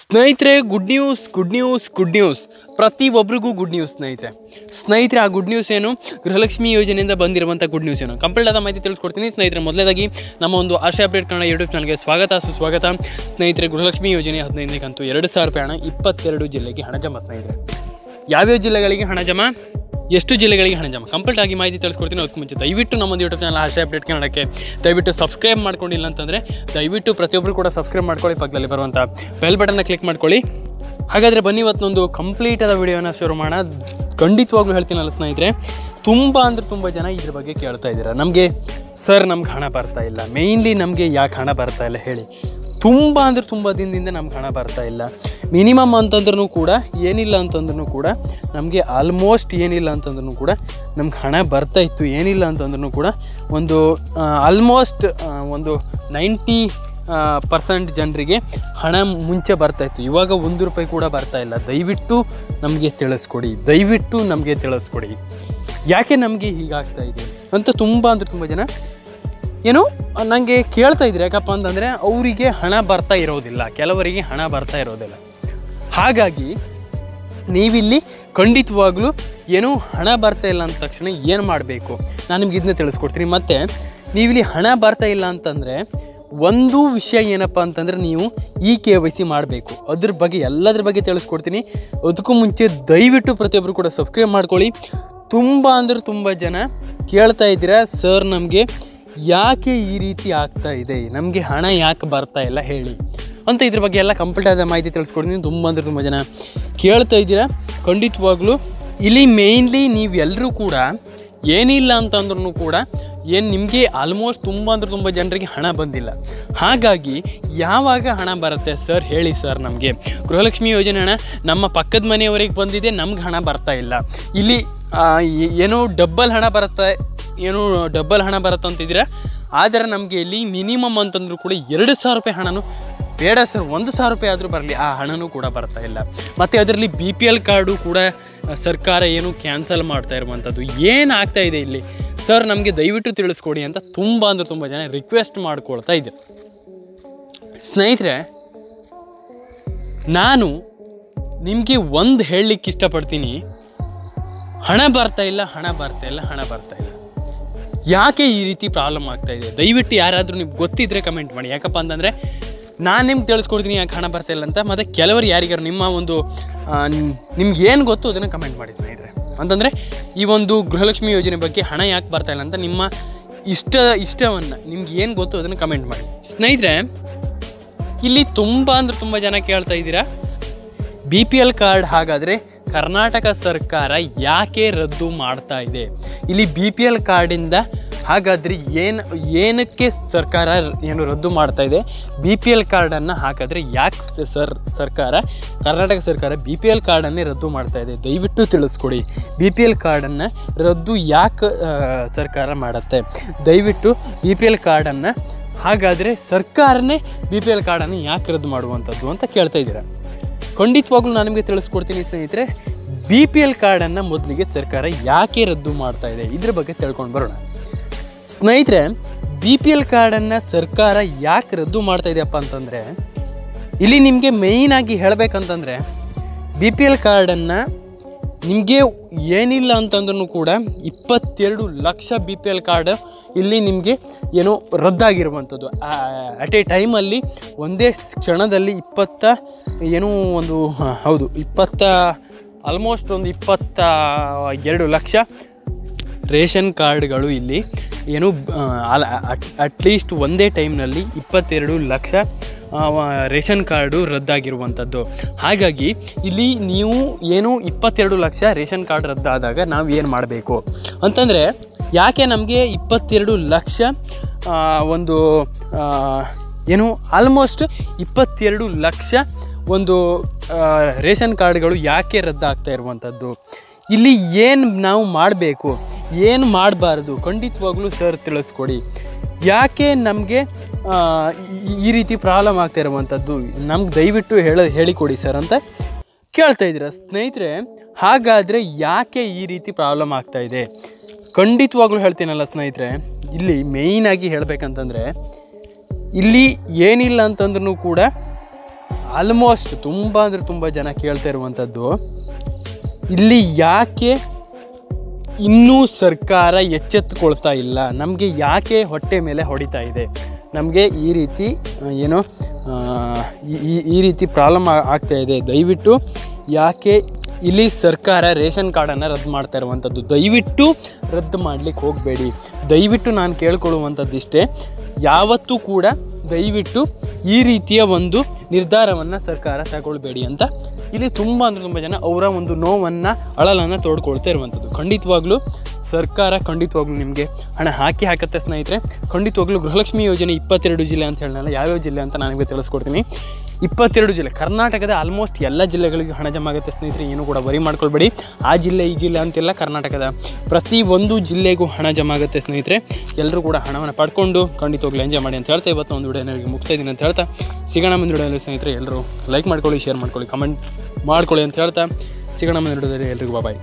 ಸ್ನೇಹಿತರೆ, good news ಪ್ರತಿಯೊಬ್ಬರಿಗೂ good news ಸ್ನೇಹಿತರೆ. ಆ ಗುಡ್ ನ್ಯೂಸ್ ಏನು? ಗೃಹಲಕ್ಷ್ಮಿ ಯೋಜನೆಯಿಂದ ಬಂದಿರುವಂಥ ಗುಡ್ ನ್ಯೂಸ್ ಏನು? ಕಂಪ್ಲೀಟ್ ಆದ ಮಾಹಿತಿ ತಿಳಿಸ್ಕೊಡ್ತೀನಿ ಸ್ನೇಹಿತರೆ. ಮೊದಲೇದಾಗಿ ನಮ್ಮ ಒಂದು ಆಶಾ ಅಪ್ಡೇಟ್ ಕನ್ನಡ ಯೂಟ್ಯೂಬ್ ಚಾನಲ್ಗೆ ಸುಸ್ವಾಗತ ಸ್ನೇಹಿತರೆ. ಗೃಹಲಕ್ಷ್ಮಿ ಯೋಜನೆ 15ನೇ ಕಂತು 2,000 ರೂಪಾಯಿ ಹಣ 22 ಜಿಲ್ಲೆಗೆ ಹಣ ಜಮಾ. ಸ್ನೇಹಿತರೆ, ಯಾವ್ಯಾವ ಜಿಲ್ಲೆಗಳಿಗೆ ಹಣ ಜಮಾ, ಎಷ್ಟು ಜಿಲ್ಲೆಗಳಿಗೆ ಹಣ ಜಮಾ, ಕಂಪ್ಲೀಟ್ ಆಗಿ ಮಾಹಿತಿ ತಿಳಿಸ್ಕೊಡ್ತೀನಿ. ಅದಕ್ಕೆ ಮುಂಚೆ ದಯವಿಟ್ಟು ನಮ್ಮೊಂದು ಯೂಟ್ಯೂಬ್ ಚಾನಲ್ ಆಶಾ ಅಪ್ಡೇಟ್ ಕನ್ನಡಕ್ಕೆ ದಯವಿಟ್ಟು ಸಬ್ಸ್ಕ್ರೈಬ್ ಮಾಡ್ಕೊಂಡಿಲ್ಲ ಅಂತಂದರೆ ದಯವಿಟ್ಟು ಪ್ರತಿಯೊಬ್ಬರು ಕೂಡ ಸಬ್ಸ್ಕ್ರೈಬ್ ಮಾಡ್ಕೊಳ್ಳಿ. ಪಕ್ಕದಲ್ಲಿ ಬರುವಂಥ ಬೆಲ್ ಬಟನ್ನ ಕ್ಲಿಕ್ ಮಾಡ್ಕೊಳ್ಳಿ. ಹಾಗಾದರೆ ಬನ್ನಿ ಇವತ್ತೊಂದು ಕಂಪ್ಲೀಟ್ ಆದ ವಿಡಿಯೋನ ಶುರು ಮಾಡೋಣ. ಖಂಡಿತವಾಗ್ಲೂ ಹೇಳ್ತೀನಲ್ಲ ಸ್ನೇಹಿತರೆ, ತುಂಬ ಜನ ಇದ್ರ ಬಗ್ಗೆ ಕೇಳ್ತಾ ಇದ್ದೀರಾ. ನಮಗೆ ಸರ್ ನಮ್ಗೆ ಹಣ ಬರ್ತಾ ಇಲ್ಲ, ಮೇಯ್ನ್ಲಿ ನಮಗೆ ಯಾಕೆ ಹಣ ಬರ್ತಾ ಇಲ್ಲ ಹೇಳಿ. ತುಂಬ ದಿನದಿಂದ ನಮ್ಗೆ ಹಣ ಬರ್ತಾ ಇಲ್ಲ. ಮಿನಿಮಮ್ ಅಂತಂದ್ರೂ ಕೂಡ ಏನಿಲ್ಲ ಅಂತಂದ್ರೂ ಕೂಡ ನಮಗೆ ಆಲ್ಮೋಸ್ಟ್ ಏನಿಲ್ಲ ಅಂತಂದ್ರೂ ಕೂಡ ನಮ್ಗೆ ಹಣ ಬರ್ತಾಯಿತ್ತು. ಏನಿಲ್ಲ ಅಂತಂದ್ರೂ ಕೂಡ ಒಂದು ಆಲ್ಮೋಸ್ಟ್ ಒಂದು 90% ಜನರಿಗೆ ಹಣ ಮುಂಚೆ ಬರ್ತಾಯಿತ್ತು. ಇವಾಗ 1 ರೂಪಾಯಿ ಕೂಡ ಬರ್ತಾಯಿಲ್ಲ. ದಯವಿಟ್ಟು ನಮಗೆ ತಿಳಿಸ್ಕೊಡಿ ಯಾಕೆ ನಮಗೆ ಹೀಗಾಗ್ತಾ ಇದೆ ಅಂತ ತುಂಬ ಜನ ಏನು ನನಗೆ ಕೇಳ್ತಾ ಇದ್ರು. ಯಾಕಪ್ಪ ಅಂತಂದರೆ ಅವರಿಗೆ ಹಣ ಬರ್ತಾ ಇರೋದಿಲ್ಲ, ಕೆಲವರಿಗೆ ಹಣ ಬರ್ತಾ ಇರೋದಿಲ್ಲ. ಹಾಗಾಗಿ ನೀವಿಲ್ಲಿ ಖಂಡಿತವಾಗ್ಲೂ ಏನು ಹಣ ಬರ್ತಾ ಇಲ್ಲ ಅಂದ ತಕ್ಷಣ ಏನು ಮಾಡಬೇಕು ನಾನು ನಿಮ್ಗೆ ಇದನ್ನ ತಿಳಿಸ್ಕೊಡ್ತೀನಿ. ಮತ್ತು ನೀವಿಲ್ಲಿ ಹಣ ಬರ್ತಾ ಇಲ್ಲ ಅಂತಂದರೆ ಒಂದು ವಿಷಯ ಏನಪ್ಪ ಅಂತಂದರೆ ನೀವು KYC ಮಾಡಬೇಕು. ಅದ್ರ ಬಗ್ಗೆ ಎಲ್ಲದ್ರ ಬಗ್ಗೆ ತಿಳಿಸ್ಕೊಡ್ತೀನಿ. ಅದಕ್ಕೂ ಮುಂಚೆ ದಯವಿಟ್ಟು ಪ್ರತಿಯೊಬ್ಬರು ಕೂಡ ಸಬ್ಸ್ಕ್ರೈಬ್ ಮಾಡ್ಕೊಳ್ಳಿ. ತುಂಬ ಜನ ಕೇಳ್ತಾ ಇದ್ದೀರಾ, ಸರ್ ನಮಗೆ ಯಾಕೆ ಈ ರೀತಿ ಆಗ್ತಾ ಇದೆ, ನಮಗೆ ಹಣ ಯಾಕೆ ಬರ್ತಾ ಇಲ್ಲ ಹೇಳಿ ಅಂತ. ಇದ್ರ ಬಗ್ಗೆ ಎಲ್ಲ ಕಂಪ್ಲೀಟ್ ಆದ ಮಾಹಿತಿ ತಿಳಿಸ್ಕೊಡ್ತೀನಿ. ತುಂಬ ಜನ ಕೇಳ್ತಾ ಇದ್ದೀರಾ. ಖಂಡಿತವಾಗ್ಲೂ ಇಲ್ಲಿ ಮೇಯ್ನ್ಲಿ ನೀವೆಲ್ಲರೂ ಕೂಡ ಏನಿಲ್ಲ ಅಂತಂದ್ರೂ ಕೂಡ ನಿಮಗೆ ಆಲ್ಮೋಸ್ಟ್ ತುಂಬ ಜನರಿಗೆ ಹಣ ಬಂದಿಲ್ಲ. ಹಾಗಾಗಿ ಯಾವಾಗ ಹಣ ಬರುತ್ತೆ ಸರ್ ಹೇಳಿ ಸರ್, ನಮಗೆ ಗೃಹಲಕ್ಷ್ಮಿ ಯೋಜನೆ ಹಣ ನಮ್ಮ ಪಕ್ಕದ ಮನೆಯವರಿಗೆ ಬಂದಿದೆ, ನಮ್ಗೆ ಹಣ ಬರ್ತಾ ಇಲ್ಲ. ಇಲ್ಲಿ ಏನೋ ಡಬ್ಬಲ್ ಹಣ ಬರುತ್ತಂತಿದ್ದೀರಾ. ಆದರೆ ನಮಗೆ ಇಲ್ಲಿ ಮಿನಿಮಮ್ ಅಂತಂದ್ರೂ ಕೂಡ 2,000 ರೂಪಾಯಿ ಹಣನೂ ಬೇಡ ಸರ್, 1,000 ರೂಪಾಯಿ ಆದರೂ ಬರಲಿ, ಆ ಹಣನೂ ಕೂಡ ಬರ್ತಾ ಇಲ್ಲ. ಮತ್ತು ಅದರಲ್ಲಿ BPL ಕಾರ್ಡು ಕೂಡ ಸರ್ಕಾರ ಏನು ಕ್ಯಾನ್ಸಲ್ ಮಾಡ್ತಾ ಇರುವಂಥದ್ದು ಏನಾಗ್ತಾ ಇದೆ ಇಲ್ಲಿ ಸರ್, ನಮಗೆ ದಯವಿಟ್ಟು ತಿಳಿಸ್ಕೊಡಿ ಅಂತ ತುಂಬ ಜನ ರಿಕ್ವೆಸ್ಟ್ ಮಾಡ್ಕೊಳ್ತಾ ಇದ್ದೆ. ಸ್ನೇಹಿತರೆ, ನಾನು ನಿಮಗೆ ಒಂದು ಹೇಳಲಿಕ್ಕೆ ಇಷ್ಟಪಡ್ತೀನಿ, ಹಣ ಬರ್ತಾ ಇಲ್ಲ. ಯಾಕೆ ಈ ರೀತಿ ಪ್ರಾಬ್ಲಮ್ ಆಗ್ತಾ ಇದೆ ದಯವಿಟ್ಟು ಯಾರಾದರೂ ನಿಮ್ಗೆ ಗೊತ್ತಿದ್ದರೆ ಕಮೆಂಟ್ ಮಾಡಿ. ಯಾಕಪ್ಪ ಅಂತಂದರೆ ನಾನು ನಿಮ್ಗೆ ತಿಳಿಸ್ಕೊಡ್ತೀನಿ ಯಾಕೆ ಹಣ ಬರ್ತಾ ಇಲ್ಲ ಅಂತ. ಮತ್ತು ಕೆಲವರು ಯಾರಿಗಾರು ನಿಮ್ಮ ಒಂದು ನಿಮ್ಗೆ ಏನು ಗೊತ್ತು ಅದನ್ನು ಕಮೆಂಟ್ ಮಾಡಿ ಸ್ನೇಹಿತರೆ. ಅಂತಂದರೆ ಈ ಒಂದು ಗೃಹಲಕ್ಷ್ಮಿ ಯೋಜನೆ ಬಗ್ಗೆ ಹಣ ಯಾಕೆ ಬರ್ತಾ ಇಲ್ಲ ಅಂತ ನಿಮ್ಮ ಇಷ್ಟವನ್ನು ನಿಮ್ಗೆ ಏನು ಗೊತ್ತು ಅದನ್ನು ಕಮೆಂಟ್ ಮಾಡಿ ಸ್ನೇಹಿತರೆ. ಇಲ್ಲಿ ತುಂಬ ಜನ ಕೇಳ್ತಾ ಇದ್ದೀರಾ, BPL ಕಾರ್ಡ್ ಹಾಗಾದರೆ ಕರ್ನಾಟಕ ಸರ್ಕಾರ ಯಾಕೆ ರದ್ದು ಮಾಡ್ತಾ ಇದೆ? ಇಲ್ಲಿ BPL ಕಾರ್ಡಿಂದ ಹಾಗಾದರೆ ಏನಕ್ಕೆ ಸರ್ಕಾರ ರದ್ದು ಮಾಡ್ತಾ ಇದೆ? BPL ಕಾರ್ಡನ್ನು ಹಾಗಾದರೆ ಯಾಕೆ ಕರ್ನಾಟಕ ಸರ್ಕಾರ BPL ಕಾರ್ಡನ್ನೇ ರದ್ದು ಮಾಡ್ತಾ ಇದೆ? ದಯವಿಟ್ಟು ತಿಳಿಸ್ಕೊಡಿ. BPL ಕಾರ್ಡನ್ನು ರದ್ದು ಯಾಕೆ ಸರ್ಕಾರ ಮಾಡುತ್ತೆ? ದಯವಿಟ್ಟು BPL ಕಾರ್ಡನ್ನು ಹಾಗಾದರೆ ಸರ್ಕಾರನೇ BPL ಕಾರ್ಡನ್ನು ಯಾಕೆ ರದ್ದು ಮಾಡುವಂಥದ್ದು ಅಂತ ಕೇಳ್ತಾ ಇದ್ದೀರಾ. ಖಂಡಿತವಾಗ್ಲೂ ನಾನು ನಿಮಗೆ ತಿಳಿಸ್ಕೊಡ್ತೀನಿ ಸ್ನೇಹಿತರೆ. BPL ಕಾರ್ಡನ್ನು ಮೊದಲಿಗೆ ಸರ್ಕಾರ ಯಾಕೆ ರದ್ದು ಮಾಡ್ತಾ ಇದೆ ಇದ್ರ ಬಗ್ಗೆ ತಿಳ್ಕೊಂಡು ಬರೋಣ ಸ್ನೇಹಿತರೆ. BPL ಕಾರ್ಡನ್ನು ಸರ್ಕಾರ ಯಾಕೆ ರದ್ದು ಮಾಡ್ತಾ ಇದೆಯಪ್ಪ ಅಂತಂದರೆ, ಇಲ್ಲಿ ನಿಮಗೆ ಮೇಯ್ನಾಗಿ ಹೇಳಬೇಕಂತಂದರೆ BPL ಕಾರ್ಡನ್ನು ನಿಮಗೆ ಏನಿಲ್ಲ ಅಂತಂದ್ರೂ ಕೂಡ 22 ಲಕ್ಷ BPL ಕಾರ್ಡ್ ಇಲ್ಲಿ ನಿಮಗೆ ಏನೋ ರದ್ದಾಗಿರುವಂಥದ್ದು. ಅಟ್ ಎ ಟೈಮಲ್ಲಿ ಒಂದೇ ಕ್ಷಣದಲ್ಲಿ 22 ಲಕ್ಷ ರೇಷನ್ ಕಾರ್ಡ್ಗಳು ಇಲ್ಲಿ ಏನು ಅಟ್ಲೀಸ್ಟ್ ಒಂದೇ ಟೈಮ್ನಲ್ಲಿ 22 ಲಕ್ಷ ರೇಷನ್ ಕಾರ್ಡು ರದ್ದಾಗಿರುವಂಥದ್ದು. ಹಾಗಾಗಿ ಇಲ್ಲಿ ನೀವು ಏನು 22 ಲಕ್ಷ ರೇಷನ್ ಕಾರ್ಡ್ ರದ್ದಾದಾಗ ನಾವು ಏನು ಮಾಡಬೇಕು ಅಂತಂದರೆ, ಯಾಕೆ ನಮಗೆ 22 ಲಕ್ಷ ಒಂದು ಏನು ಆಲ್ಮೋಸ್ಟ್ 22 ಲಕ್ಷ ಒಂದು ರೇಷನ್ ಕಾರ್ಡ್ಗಳು ಯಾಕೆ ರದ್ದಾಗ್ತಾ ಇರುವಂಥದ್ದು? ಇಲ್ಲಿ ಏನು ನಾವು ಮಾಡಬೇಕು, ಏನು ಮಾಡಬಾರ್ದು ಖಂಡಿತವಾಗ್ಲೂ ಸರ್ ತಿಳಿಸ್ಕೊಡಿ. ಯಾಕೆ ನಮಗೆ ಈ ರೀತಿ ಪ್ರಾಬ್ಲಮ್ ಆಗ್ತಾ ಇರುವಂಥದ್ದು ನಮ್ಗೆ ದಯವಿಟ್ಟು ಹೇಳಿಕೊಡಿ ಸರ್ ಅಂತ ಕೇಳ್ತಾ ಇದ್ದೀರಾ ಸ್ನೇಹಿತರೆ. ಹಾಗಾದರೆ ಯಾಕೆ ಈ ರೀತಿ ಪ್ರಾಬ್ಲಮ್ ಆಗ್ತಾ ಇದೆ ಖಂಡಿತವಾಗ್ಲೂ ಹೇಳ್ತೀನಲ್ಲ ಸ್ನೇಹಿತರೆ. ಇಲ್ಲಿ ಮೇಯ್ನಾಗಿ ಹೇಳಬೇಕಂತಂದರೆ, ಇಲ್ಲಿ ಏನಿಲ್ಲ ಅಂತಂದ್ರೂ ಕೂಡ ಆಲ್ಮೋಸ್ಟ್ ತುಂಬ ಅಂದರೆ ತುಂಬ ಜನ ಕೇಳ್ತಾ ಇರುವಂಥದ್ದು, ಇಲ್ಲಿ ಯಾಕೆ ಇನ್ನೂ ಸರ್ಕಾರ ಎಚ್ಚೆತ್ತುಕೊಳ್ತಾ ಇಲ್ಲ, ನಮಗೆ ಯಾಕೆ ಹೊಟ್ಟೆ ಮೇಲೆ ಹೊಡಿತಾ ಇದೆ, ನಮಗೆ ಈ ರೀತಿ ಏನೋ ಈ ರೀತಿ ಪ್ರಾಬ್ಲಮ್ ಆಗ್ತಾ ಇದೆ, ದಯವಿಟ್ಟು ಯಾಕೆ ಇಲ್ಲಿ ಸರ್ಕಾರ ರೇಷನ್ ಕಾರ್ಡನ್ನು ರದ್ದು ಮಾಡ್ತಾ ಇರುವಂಥದ್ದು, ದಯವಿಟ್ಟು ರದ್ದು ಮಾಡಲಿಕ್ಕೆ ಹೋಗಬೇಡಿ. ದಯವಿಟ್ಟು ನಾನು ಕೇಳ್ಕೊಳ್ಳುವಂಥದ್ದು ಇಷ್ಟೇ, ಯಾವತ್ತೂ ಕೂಡ ದಯವಿಟ್ಟು ಈ ರೀತಿಯ ಒಂದು ನಿರ್ಧಾರವನ್ನು ಸರ್ಕಾರ ತಗೊಳ್ಬೇಡಿ ಅಂತ ಇಲ್ಲಿ ತುಂಬ ಅಂದರೆ ತುಂಬ ಜನ ಅವರ ಒಂದು ನೋವನ್ನು ಅಳಲನ್ನು ತೋಡ್ಕೊಳ್ತಾ ಇರುವಂಥದ್ದು. ಖಂಡಿತವಾಗ್ಲೂ ಸರ್ಕಾರ ಖಂಡಿತವಾಗ್ಲೂ ನಿಮಗೆ ಹಣ ಹಾಕತ್ತೆ ಸ್ನೇಹಿತರೆ. ಖಂಡಿತವಾಗ್ಲೂ ಗೃಹಲಕ್ಷ್ಮಿ ಯೋಜನೆ 22 ಜಿಲ್ಲೆ ಅಂತ ಹೇಳಲ್ಲ, ಯಾವ್ಯಾವ ಜಿಲ್ಲೆ ಅಂತ ನನಗೆ ತಿಳಿಸ್ಕೊಡ್ತೀನಿ. 22 ಜಿಲ್ಲೆ, ಕರ್ನಾಟಕದ ಆಲ್ಮೋಸ್ಟ್ ಎಲ್ಲ ಜಿಲ್ಲೆಗಳಿಗೂ ಹಣ ಜಮಾ ಆಗುತ್ತೆ ಸ್ನೇಹಿತರೆ, ಏನೂ ಕೂಡ ವರಿ ಮಾಡ್ಕೊಳ್ಬೇಡಿ. ಆ ಜಿಲ್ಲೆ ಈ ಜಿಲ್ಲೆ ಅಂತೆಲ್ಲ, ಕರ್ನಾಟಕದ ಪ್ರತಿ ಒಂದು ಜಿಲ್ಲೆಗೂ ಹಣ ಜಮಾ ಆಗುತ್ತೆ ಸ್ನೇಹಿತರೆ. ಎಲ್ಲರೂ ಕೂಡ ಹಣವನ್ನು ಪಡ್ಕೊಂಡು ಖಂಡಿತವಾಗ್ಲೂ ಎಂಜಾಯ್ ಮಾಡಿ ಅಂತ ಹೇಳ್ತಾ ಇವತ್ತು ಒಂದು ವಿಡಿಯೋನಿಗೆ ಮುಗ್ತಾ ಇದ್ದೀನಿ ಅಂತ ಹೇಳ್ತಾ, ಸಿಗೋಣ ಮುಂದೆ ವಿಡಿಯೋದಲ್ಲಿ ಸ್ನೇಹಿತರೆ. ಎಲ್ಲರೂ ಲೈಕ್ ಮಾಡ್ಕೊಳ್ಳಿ, ಶೇರ್ ಮಾಡ್ಕೊಳ್ಳಿ, ಕಮೆಂಟ್ ಮಾಡ್ಕೊಳ್ಳಿ ಅಂತ ಹೇಳ್ತಾ ಸಿಗೋಣ ಮುಂದೆ ವಿಡಿಯೋದಲ್ಲಿ. ಎಲ್ರಿಗೂ ಬಾಯ್.